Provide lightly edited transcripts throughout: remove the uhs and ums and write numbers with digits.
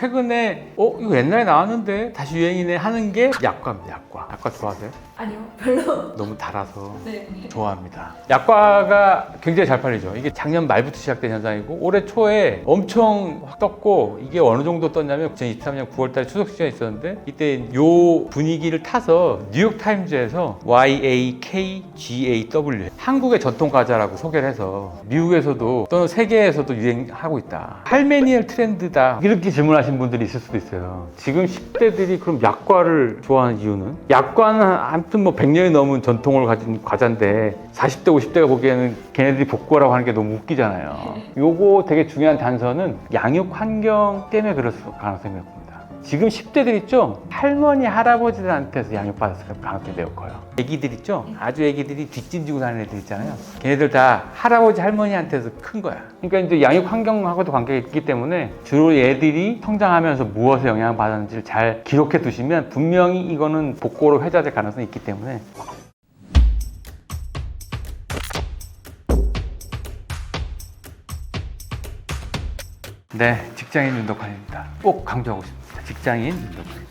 최근에 이거 옛날에 나왔는데 다시 유행이네 하는 게 약과입니다. 약과 좋아하세요? 아니요, 별로. 너무 달아서 네. 좋아합니다. 약과가 굉장히 잘 팔리죠. 이게 작년 말부터 시작된 현상이고 올해 초에 엄청 확 떴고, 이게 어느 정도 떴냐면 2023년 9월달에 추석 시즌에 있었는데 이때 요 분위기를 타서 뉴욕타임즈에서 YAKGAW 한국의 전통 과자라고 소개를 해서 미국에서도 또는 세계에서도 유행하고 있다. 할메니얼 트렌드다. 이렇게 질문하신 분들이 있을 수도 있어요. 지금 10대들이 그럼 약과를 좋아하는 이유는? 약과는 아무튼 뭐 100년이 넘은 전통을 가진 과자인데 40대, 50대가 보기에는 걔네들이 복고라고 하는 게 너무 웃기잖아요. 요거 되게 중요한 단서는 양육 환경 때문에 그럴 가능성이 높습니다. 지금 10대들 있죠? 할머니, 할아버지들한테서 양육받았을 가능성이 매우 커요. 애기들 있죠? 아주 애기들이 뒷짐지고 다니는 애들 있잖아요. 걔네들 다 할아버지, 할머니한테서 큰 거야. 그러니까 이제 양육 환경하고도 관계가 있기 때문에 주로 애들이 성장하면서 무엇에 영향을 받았는지를 잘 기록해 두시면 분명히 이거는 복고로 회자될 가능성이 있기 때문에. 네, 직장인 윤덕환입니다. 꼭 강조하고 싶습니다. 직장인 윤덕환.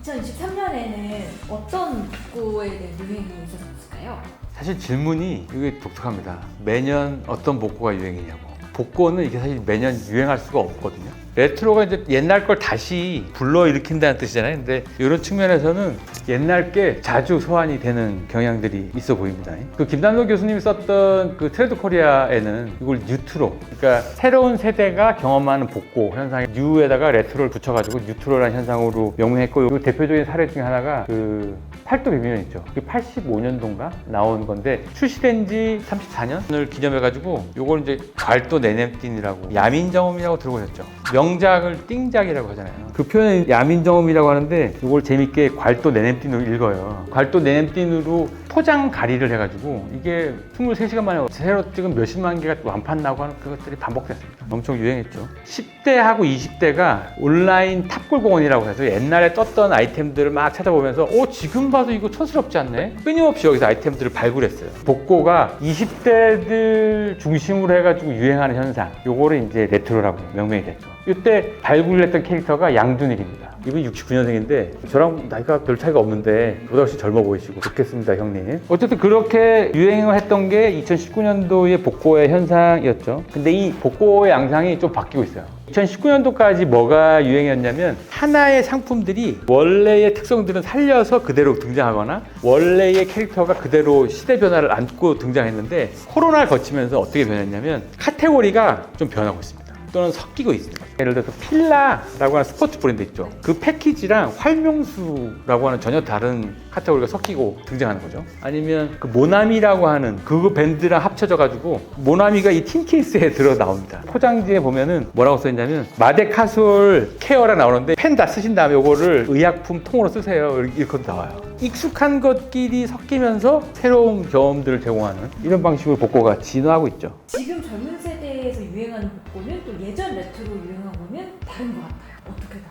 2023년에는 어떤 복고에 대한 유행이 있었을까요? 사실 질문이 이게 독특합니다. 매년 어떤 복고가 유행이냐고. 복고는 이게 사실 매년 유행할 수가 없거든요. 레트로가 이제 옛날 걸 다시 불러일으킨다는 뜻이잖아요. 근데 이런 측면에서는 옛날 게 자주 소환이 되는 경향들이 있어 보입니다. 그 김남도 교수님이 썼던 그 트렌드 코리아에는 이걸 뉴트로, 그러니까 새로운 세대가 경험하는 복고 현상에 뉴에다가 레트로를 붙여가지고 뉴트로라는 현상으로 명명했고, 그 대표적인 사례 중에 하나가 그 팔도 비빔면 있죠. 그게 85년도인가 나온 건데 출시된 지 34년을 기념해가지고 요걸 이제 괄도 내냄띵이라고, 야민정음이라고 들어보셨죠? 명작을 띵작이라고 하잖아요. 그 표현은 야민정음이라고 하는데 이걸 재밌게 괄도 내냄띵으로 읽어요. 괄도 내냄띵으로 포장 가리를 해가지고 이게 23시간 만에 새로 찍은 몇십만 개가 완판 나고 하는 그것들이 반복됐습니다. 엄청 유행했죠. 10대하고 20대가 온라인 탑골공원이라고 해서 옛날에 떴던 아이템들을 막 찾아보면서 지금 봐도 이거 촌스럽지 않네? 끊임없이 여기서 아이템들을 발굴했어요. 복고가 20대들 중심으로 해가지고 유행하는 현상, 요거를 이제 레트로라고 명명이 됐죠. 이때 발굴했던 캐릭터가 양준일입니다. 이분이 69년생인데 저랑 나이가 별 차이가 없는데 저보다 훨씬 젊어 보이시고 좋겠습니다, 형님. 어쨌든 그렇게 유행을 했던 게 2019년도의 복고의 현상이었죠. 근데 이 복고의 양상이 좀 바뀌고 있어요. 2019년도까지 뭐가 유행이었냐면 하나의 상품들이 원래의 특성들은 살려서 그대로 등장하거나 원래의 캐릭터가 그대로 시대 변화를 안고 등장했는데, 코로나를 거치면서 어떻게 변했냐면 카테고리가 좀 변하고 있습니다. 또는 섞이고 있습니다. 예를 들어서 필라라고 하는 스포츠 브랜드 있죠. 그 패키지랑 활명수라고 하는 전혀 다른 카테고리가 섞이고 등장하는 거죠. 아니면 그 모나미라고 하는 그 밴드랑 합쳐져 가지고 모나미가 이 틴 케이스에 들어 나옵니다. 포장지에 보면은 뭐라고 써있냐면 마데 카솔 케어라 나오는데 펜 다 쓰신 다음에 요거를 의약품 통으로 쓰세요, 이렇게 나와요. 익숙한 것끼리 섞이면서 새로운 경험들을 제공하는 이런 방식으로 복고가 진화하고 있죠. 지금 젊은 세대에서 유행하는 복고는 또 예전 레트로 유행하고는 다른 것 같아요. 어떻게 다를까요?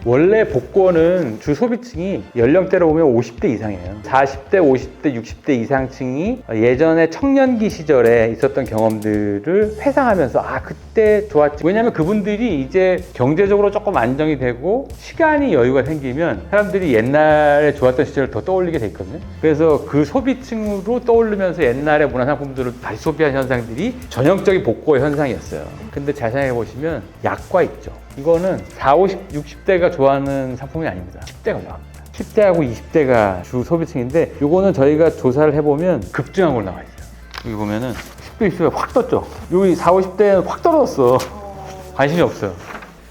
원래 복고는 주 소비층이 연령대로 보면 50대 이상이에요. 40대, 50대, 60대 이상층이 예전에 청년기 시절에 있었던 경험들을 회상하면서 그때 좋았지. 왜냐면 그분들이 이제 경제적으로 조금 안정이 되고 시간이 여유가 생기면 사람들이 옛날에 좋았던 시절을 더 떠올리게 돼 있거든요. 그래서 그 소비층으로 떠오르면서 옛날의 문화상품들을 다시 소비한 현상들이 전형적인 복고의 현상이었어요. 근데 잘 생각해 보시면 약과 있죠. 이거는 40, 50, 60대가 좋아하는 상품이 아닙니다. 10대가 좋아합니다. 10대하고 20대가 주 소비층인데 요거는 저희가 조사를 해보면 급증한 걸로 나와 있어요. 여기 보면은 10대, 20대가 확 떴죠. 여기 40, 50대는 확 떨어졌어. 관심이 없어요.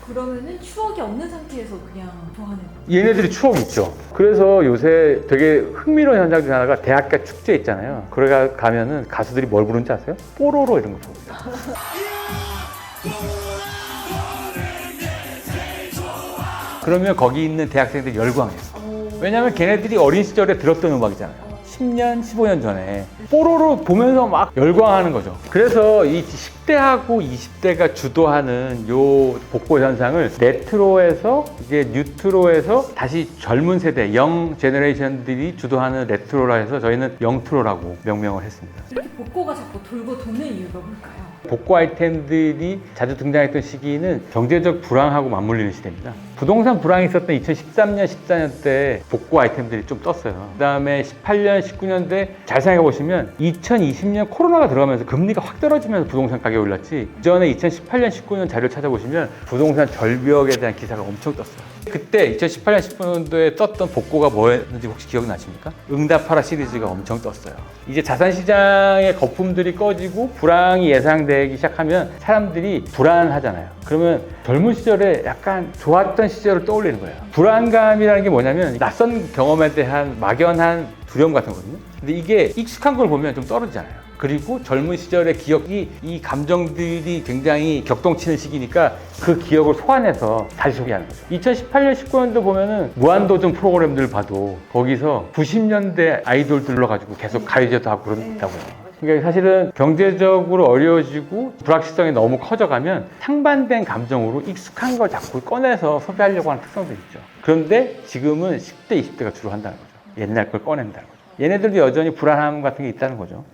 그러면은 추억이 없는 상태에서 그냥 좋아하는 거예요? 얘네들이 추억이 있죠. 그래서 요새 되게 흥미로운 현상 중 하나가 대학가 축제 있잖아요. 그래 가면은 가수들이 뭘 부르는지 아세요? 뽀로로 이런 거 부릅니다. 그러면 거기 있는 대학생들이 열광해요. 왜냐면 걔네들이 어린 시절에 들었던 음악이잖아요. 10년, 15년 전에 뽀로로 보면서 막 열광하는 거죠. 그래서 이 10대하고 20대가 주도하는 요 복고 현상을 레트로에서 이제 뉴트로에서 다시 젊은 세대, 영 제너레이션들이 주도하는 레트로라 해서 저희는 영트로라고 명명을 했습니다. 이렇게 복고가 자꾸 돌고 도는 이유가 뭘까요? 복고 아이템들이 자주 등장했던 시기는 경제적 불황하고 맞물리는 시대입니다. 부동산 불황이 있었던 2013년, 14년 때 복고 아이템들이 좀 떴어요. 그 다음에 18년, 19년대 잘 생각해 보시면 2020년 코로나가 들어가면서 금리가 확 떨어지면서 부동산 가격이 올랐지, 그전에 2018년, 19년 자료를 찾아보시면 부동산 절벽에 대한 기사가 엄청 떴어요. 그때 2018년, 19년도에 떴던 복고가 뭐였는지 혹시 기억나십니까? 응답하라 시리즈가 엄청 떴어요. 이제 자산시장의 거품들이 꺼지고 불황이 예상되기 시작하면 사람들이 불안하잖아요. 그러면 젊은 시절에 약간 좋았던 시절을 떠올리는 거예요. 불안감이라는 게 뭐냐면 낯선 경험에 대한 막연한 두려움 같은 거거든요. 근데 이게 익숙한 걸 보면 좀 떨어지잖아요. 그리고 젊은 시절의 기억이, 이 감정들이 굉장히 격동치는 시기니까 그 기억을 소환해서 다시 소개하는 거죠. 2018년, 19년도 보면은 무한도전 프로그램들 봐도 거기서 90년대 아이돌들로 가지고 계속 가요제도 하고 그런다고요. 그러니까 사실은 경제적으로 어려워지고 불확실성이 너무 커져가면 상반된 감정으로 익숙한 걸 자꾸 꺼내서 소비하려고 하는 특성도 있죠. 그런데 지금은 10대, 20대가 주로 한다는 거죠. 옛날 걸 꺼낸다는 거죠. 얘네들도 여전히 불안함 같은 게 있다는 거죠.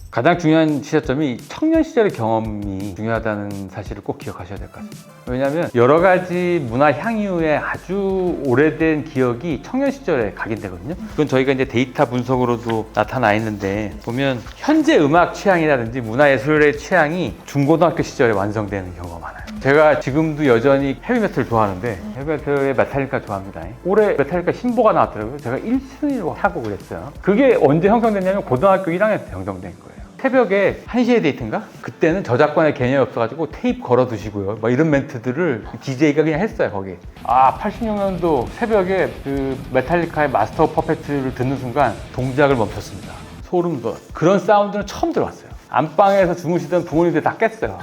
가장 중요한 시점이 청년 시절의 경험이 중요하다는 사실을 꼭 기억하셔야 될 것 같습니다. 왜냐하면 여러 가지 문화 향유의 아주 오래된 기억이 청년 시절에 각인되거든요. 그건 저희가 이제 데이터 분석으로도 나타나 있는데, 보면 현재 음악 취향이라든지 문화예술의 취향이 중고등학교 시절에 완성되는 경우가 많아요. 제가 지금도 여전히 헤비메탈 좋아하는데 헤비메탈의 메탈리카 좋아합니다. 올해 메탈리카 신보가 나왔더라고요. 제가 1순위로 하고 그랬어요. 그게 언제 형성됐냐면 고등학교 1학년 때 형성된 거예요. 새벽에 1시에 데이트인가? 그때는 저작권의 개념이 없어가지고 테이프 걸어두시고요. 뭐 이런 멘트들을 DJ가 그냥 했어요, 거기. 86년도 새벽에 그 메탈리카의 마스터 오브 퍼펫을 듣는 순간 동작을 멈췄습니다. 소름 돋. 그런 사운드는 처음 들어봤어요. 안방에서 주무시던 부모님들 다 깼어요.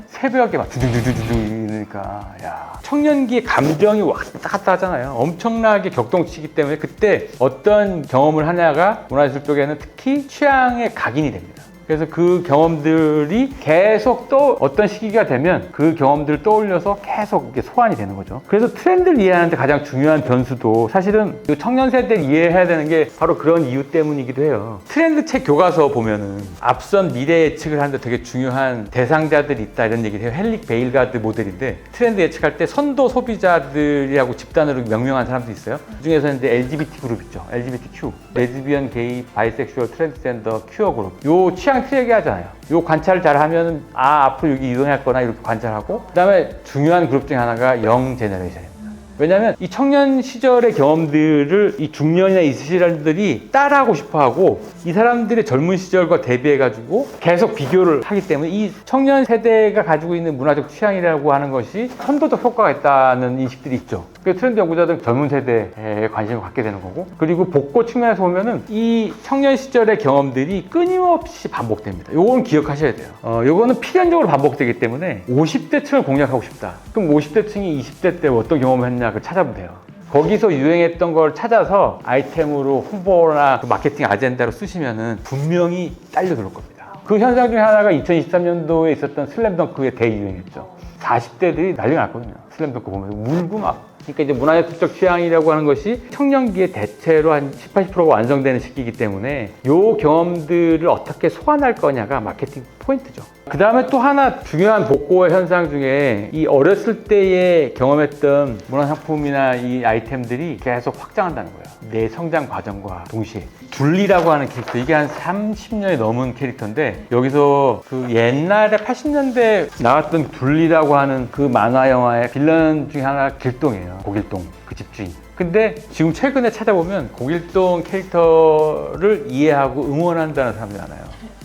새벽에 막 두둥두둥두둥 이러니까, 야. 청년기의 감정이 왔다 갔다 하잖아요. 엄청나게 격동치기 때문에 그때 어떤 경험을 하냐가 문화예술 쪽에는 특히 취향의 각인이 됩니다. 그래서 그 경험들이 계속 또 어떤 시기가 되면 그 경험들을 떠올려서 계속 이렇게 소환이 되는 거죠. 그래서 트렌드를 이해하는데 가장 중요한 변수도 사실은 이 청년 세대를 이해해야 되는 게 바로 그런 이유 때문이기도 해요. 트렌드 책 교과서 보면은 앞선 미래 예측을 하는데 되게 중요한 대상자들이 있다 이런 얘기를 해요. 헬릭 베일가드 모델인데 트렌드 예측할 때 선도 소비자들이라고 집단으로 명명한 사람도 있어요. 그 중에서 이제 LGBT 그룹 있죠. LGBTQ, 레즈비언, 게이, 바이섹슈얼, 트랜스젠더, 큐어 그룹. 요 취향 트랙이 하잖아요. 요 관찰을 잘 하면 앞으로 여기 이동할 거나 이렇게 관찰하고, 그 다음에 중요한 그룹 중에 하나가 영 제너레이션입니다. 왜냐하면 이 청년 시절의 경험들을 이 중년이나 이 사람들이 따라하고 싶어하고 이 사람들의 젊은 시절과 대비해가지고 계속 비교를 하기 때문에 이 청년 세대가 가지고 있는 문화적 취향이라고 하는 것이 선도적 효과가 있다는 인식들이 있죠. 그래서 트렌드 연구자들은 젊은 세대에 관심을 갖게 되는 거고, 그리고 복고 측면에서 보면은 이 청년 시절의 경험들이 끊임없이 반복됩니다. 요건 기억하셔야 돼요. 요거는 필연적으로 반복되기 때문에 50대 층을 공략하고 싶다. 그럼 50대 층이 20대 때 어떤 경험을 했냐 그걸 찾아보면 돼요. 거기서 유행했던 걸 찾아서 아이템으로 홍보나 그 마케팅 아젠다로 쓰시면은 분명히 딸려들 겁니다. 그 현상 중에 하나가 2023년도에 있었던 슬램덩크의 대유행이었죠. 40대들이 난리가 났거든요. 슬램덩크 보면서 울고 막. 그러니까 이제 문화예술적 취향이라고 하는 것이 청년기에 대체로 한 10, 80%가 완성되는 시기이기 때문에 이 경험들을 어떻게 소환할 거냐가 마케팅 포인트죠. 그 다음에 또 하나 중요한 복고의 현상 중에 이 어렸을 때에 경험했던 문화상품이나 이 아이템들이 계속 확장한다는 거예요. 내 성장 과정과 동시에. 둘리라고 하는 캐릭터, 이게 한 30년이 넘은 캐릭터인데 여기서 그 옛날에 80년대 나왔던 둘리라고 하는 그 만화 영화의 빌런 중에 하나가 길동이에요. 고길동, 그 집주인. 근데 지금 최근에 찾아보면 고길동 캐릭터를 이해하고 응원한다는 사람들이 많아요.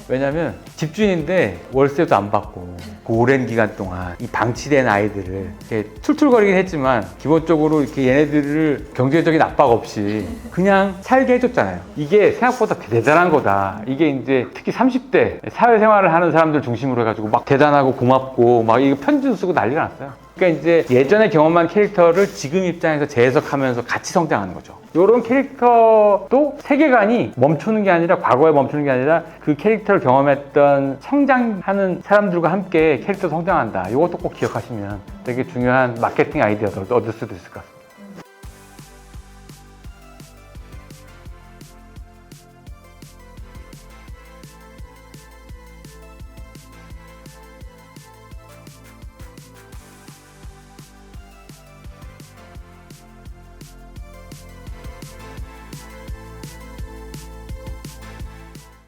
왜냐면 집주인인데 월세도 안 받고 그 오랜 기간 동안 이 방치된 아이들을 이렇게 툴툴거리긴 했지만 기본적으로 이렇게 얘네들을 경제적인 압박 없이 그냥 살게 해줬잖아요. 이게 생각보다 대단한 거다. 이게 이제 특히 30대 사회생활을 하는 사람들 중심으로 해가지고 막 대단하고 고맙고 막 이거 편지도 쓰고 난리가 났어요. 그러니까 이제 예전에 경험한 캐릭터를 지금 입장에서 재해석하면서 같이 성장하는 거죠. 이런 캐릭터도 세계관이 멈추는 게 아니라 과거에 멈추는 게 아니라 그 캐릭터를 경험했던 성장하는 사람들과 함께 캐릭터 성장한다. 이것도 꼭 기억하시면 되게 중요한 마케팅 아이디어도 얻을 수도 있을 것 같습니다.